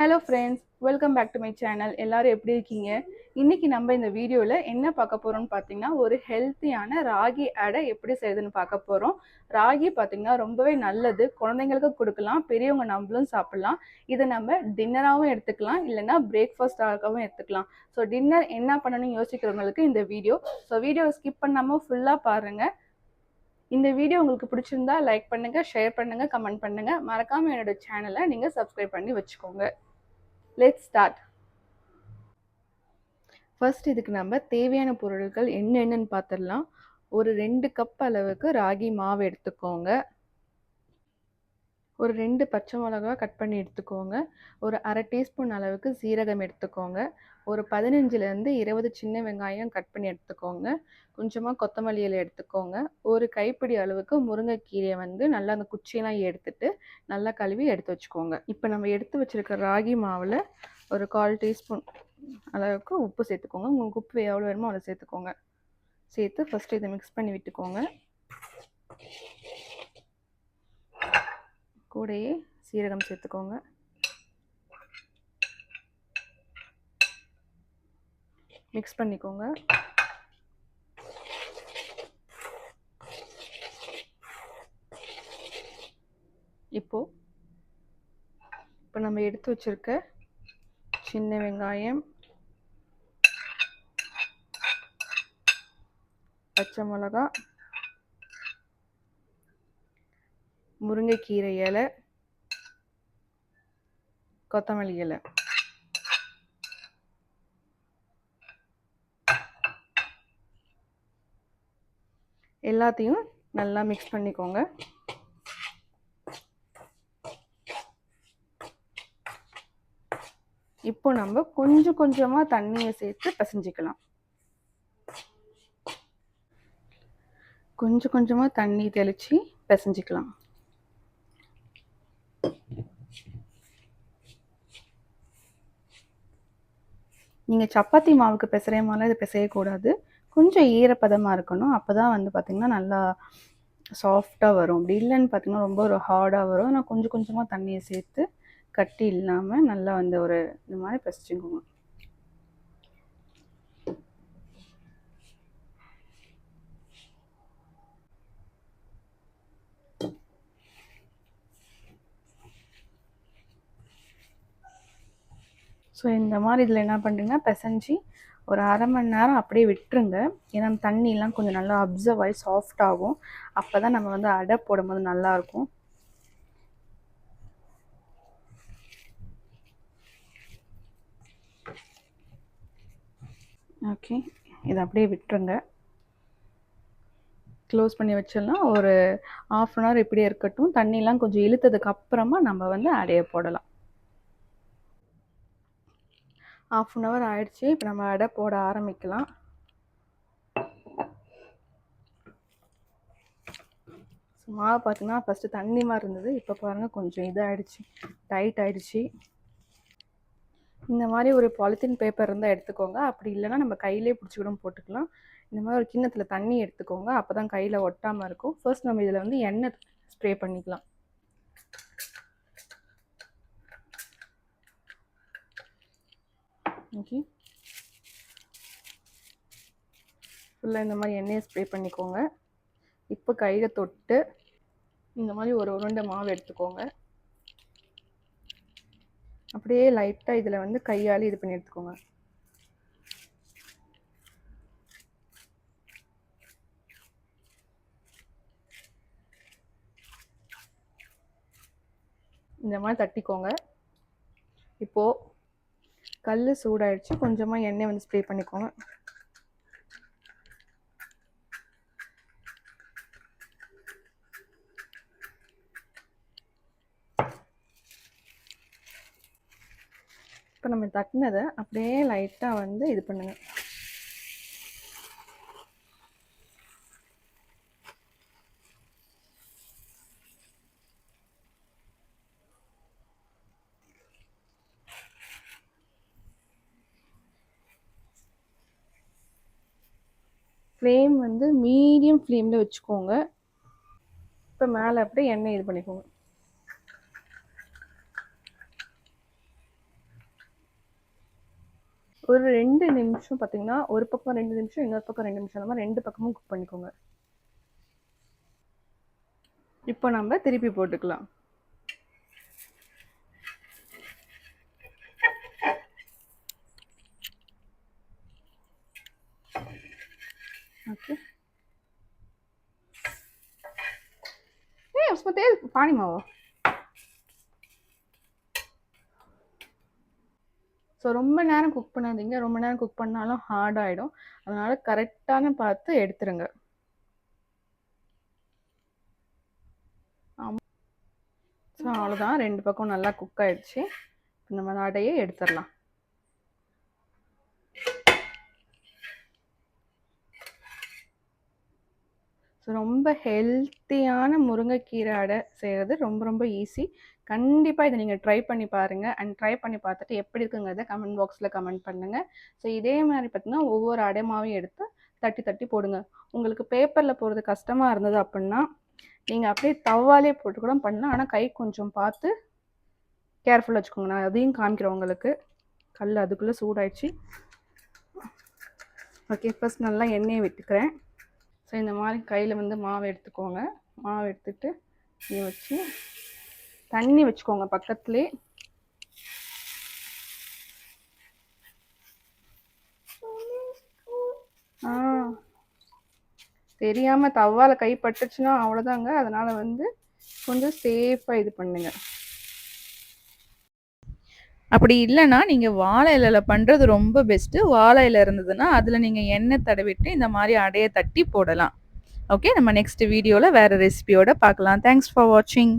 Hello friends, welcome back to my channel. எல்லாரும் எப்படி இருக்கீங்க? இன்னைக்கு நம்ம இந்த வீடியோவில் என்ன பார்க்க போகிறோம்னு பார்த்தீங்கன்னா, ஒரு ஹெல்த்தியான ராகி அடை எப்படி செய்யுதுன்னு பார்க்க போகிறோம். ராகி பார்த்தீங்கன்னா ரொம்பவே நல்லது, குழந்தைங்களுக்கு கொடுக்கலாம், பெரியவங்க நம்மளும் சாப்பிட்லாம். இதை நம்ம டின்னராகவும் எடுத்துக்கலாம், இல்லைன்னா பிரேக்ஃபாஸ்டாகவும் எடுத்துக்கலாம். ஸோ டின்னர் என்ன பண்ணணும்னு யோசிக்கிறவங்களுக்கு இந்த வீடியோ. ஸோ வீடியோவை ஸ்கிப் பண்ணாமல் ஃபுல்லாக பாருங்கள். இந்த வீடியோ உங்களுக்கு பிடிச்சிருந்தா லைக் பண்ணுங்க, ஷேர் பண்ணுங்க, கமெண்ட் பண்ணுங்க. மறக்காம என்னோட சேனலை நீங்க சப்ஸ்கிரைப் பண்ணி வச்சுக்கோங்க. Let's start. ஃபர்ஸ்ட் இதுக்கு நம்ம தேவையான பொருட்கள் என்னென்னு பார்த்துடலாம். ஒரு 2 கப் அளவுக்கு ராகி மாவு எடுத்துக்கோங்க. ஒரு 2 பச்சை மிளகா கட் பண்ணி எடுத்துக்கோங்க. ஒரு அரை டீஸ்பூன் அளவுக்கு சீரகம் எடுத்துக்கோங்க. ஒரு 15லேருந்து 20 சின்ன வெங்காயம் கட் பண்ணி எடுத்துக்கோங்க. கொஞ்சமாக கொத்தமல்லி இலை எடுத்துக்கோங்க. ஒரு கைப்பிடி அளவுக்கு முருங்கைக்கீரையை நல்லா அந்த குச்சியெல்லாம் எடுத்துட்டு நல்லா கழுவி எடுத்து வச்சுக்கோங்க. இப்போ நம்ம எடுத்து வச்சுருக்க ராகி மாவில் ஒரு 1/4 டீஸ்பூன் அளவுக்கு உப்பு சேர்த்துக்கோங்க. உங்களுக்கு உப்பு எவ்வளோ வேணுமோ அதை சேர்த்துக்கோங்க. சேர்த்து ஃபஸ்ட்டு இதை மிக்ஸ் பண்ணி விட்டுக்கோங்க. கூடயே சீரகம் சேர்த்துக்கோங்க. மிக்ஸ் பண்ணிக்கோங்க. இப்போ நம்ம எடுத்து வச்சிருக்க சின்ன வெங்காயம், பச்சை மிளகா, முருங்கைக்கீரை இலை, கொத்தமல்லி இலை எல்லாத்தையும் நல்லா மிக்ஸ் பண்ணிக்கோங்க. இப்போ நம்ம கொஞ்சம் கொஞ்சமாக தண்ணியை சேர்த்து பிசைஞ்சிக்கலாம். கொஞ்சம் கொஞ்சமாக தண்ணி தெளித்து பிசைஞ்சிக்கலாம். நீங்கள் சப்பாத்தி மாவுக்கு பிசைகிற மாதிரிலாம் இது பிசையக்கூடாது. கொஞ்சம் ஈரப்பதமாக இருக்கணும். அப்போ தான் பார்த்திங்கன்னா நல்லா சாஃப்டாக வரும். அப்படி இல்லைன்னு பார்த்திங்கன்னா ரொம்ப ஒரு ஹார்டாக வரும். ஆனால் கொஞ்சம் கொஞ்சமாக தண்ணியை சேர்த்து கட்டி இல்லாமல் நல்லா ஒரு இந்த மாதிரி பிசைச்சிக்கோங்க. ஸோ இந்த மாதிரி இதில் என்ன பண்ணுறீங்கன்னா பிசைஞ்சி ஒரு அரை மணி நேரம் அப்படியே விட்டுருங்க. ஏன்னா தண்ணியெலாம் கொஞ்சம் நல்லா அப்சர்வ் ஆகி சாஃப்ட் ஆகும். அப்போ தான் நம்ம அடை போடும்போது நல்லாயிருக்கும். ஓகே, இதை அப்படியே விட்டுருங்க. க்ளோஸ் பண்ணி வச்சிடலாம். ஒரு 1/2 அன் ஹவர் இப்படியே இருக்கட்டும். தண்ணியெலாம் கொஞ்சம் இழுத்ததுக்கு அப்புறமா நம்ம அடையை போடலாம். 1/2 அன் ஹவர் ஆயிடுச்சு. இப்போ நம்ம அடை போட ஆரம்பிக்கலாம். மாவு பார்த்தீங்கன்னா ஃபஸ்ட்டு தண்ணி மாதிரி இருந்தது. இப்போ பாருங்கள் கொஞ்சம் இதாகிடுச்சு, டைட் ஆகிடுச்சு. இந்த மாதிரி ஒரு பாலித்தீன் பேப்பர் இருந்தால் எடுத்துக்கோங்க. அப்படி இல்லைன்னா நம்ம கையிலே பிடிச்சி கூட போட்டுக்கலாம். இந்த மாதிரி ஒரு கிண்ணத்தில் தண்ணி எடுத்துக்கோங்க. அப்போ தான் கையில் ஒட்டாமல் இருக்கும். ஃபர்ஸ்ட் நம்ம இதில் எண்ணெய் ஸ்ப்ரே பண்ணிக்கலாம். ஓகே, ஃபுல்லாக இந்த மாதிரி எண்ணெயை ஸ்ப்ரே பண்ணிக்கோங்க. இப்போ கையில் தொட்டு இந்த மாதிரி ஒரு உருண்டை மாவு எடுத்துக்கோங்க. அப்படியே லைட்டாக இதில் கையால் இது பண்ணி எடுத்துக்கோங்க. இந்த மாதிரி தட்டிக்கோங்க. இப்போது கல் சூடாயிடுச்சு. கொஞ்சமாக எண்ணெய் ஸ்ப்ரே பண்ணிக்கோங்க. இப்போ நம்ம தட்டினதை அப்படியே லைட்டாக இது பண்ணுங்கள். ஃப்ளேம் மீடியம் ஃப்ளேமில் வச்சுக்கோங்க. இப்போ மேலே அப்படியே எண்ணெய் இது பண்ணிக்கோங்க. ஒரு 2 நிமிஷம் பார்த்தீங்கன்னா, ஒரு பக்கம் 2 நிமிஷம், இன்னொரு பக்கம் 2 நிமிஷம். அந்த மாதிரி 2 பக்கமும் குக் பண்ணிக்கோங்க. இப்போ நம்ம திருப்பி போட்டுக்கலாம். ओके नहीं उसमें तेल पानी में हो ஸோ ரொம்ப நேரம் குக் பண்ணாதீங்க. ரொம்ப நேரம் குக் பண்ணாலும் ஹார்ட் ஆகிடும். அதனால் கரெக்டான பார்த்து எடுத்துருங்க. ஆமாம். ஸோ அவ்வளோதான், 2 பக்கம் நல்லா குக் ஆகிடுச்சு. நம்ம அடையை எடுத்துடலாம். ஸோ ரொம்ப ஹெல்த்தியான முருங்கைக்கீரை அடை செய்கிறது ரொம்ப ரொம்ப ஈஸி. கண்டிப்பாக இதை நீங்கள் ட்ரை பண்ணி பாருங்கள். அண்ட் ட்ரை பண்ணி பார்த்துட்டு எப்படி இருக்குங்கிறத கமெண்ட் பாக்ஸில் கமெண்ட் பண்ணுங்கள். ஸோ இதே மாதிரி பார்த்தீங்கன்னா ஒவ்வொரு அடைமாவையும் எடுத்து தட்டி தட்டி போடுங்க. உங்களுக்கு பேப்பரில் போடுறது கஷ்டமாக இருந்தது அப்படின்னா நீங்கள் அப்படியே தவாலே போட்டு கூட பண்ணலாம். ஆனால் கை கொஞ்சம் பார்த்து கேர்ஃபுல்லாக வச்சுக்கோங்க. நான் அதையும் காமிக்கிறேன் உங்களுக்கு. கல் அதுக்குள்ளே சூடாயிடுச்சு. ஓகே, ஃபர்ஸ்ட் நல்லா எண்ணெயை விட்டுக்கிறேன். ஸோ இந்த மாதிரி கையில் வந்து மாவு எடுத்துக்கோங்க. மாவு எடுத்துகிட்டு இதை வச்சு தண்ணி வச்சுக்கோங்க பக்கத்துலேயே. தெரியாமல் தவால கை பட்டுச்சுன்னா அவ்வளோதாங்க. அதனால் வந்து கொஞ்சம் சேஃபாக இது பண்ணுங்க. அப்படி இல்லைன்னா நீங்கள் வாழை இலையில் பண்ணுறது ரொம்ப பெஸ்ட்டு. வாழை இலை இருந்ததுன்னா அதில் நீங்கள் எண்ணெய் தடவிட்டு இந்த மாதிரி அடையை தட்டி போடலாம். ஓகே, நம்ம நெக்ஸ்ட் வீடியோவில் வேறு ரெசிபியோட பார்க்கலாம். தேங்க்ஸ் ஃபார் வாட்சிங்.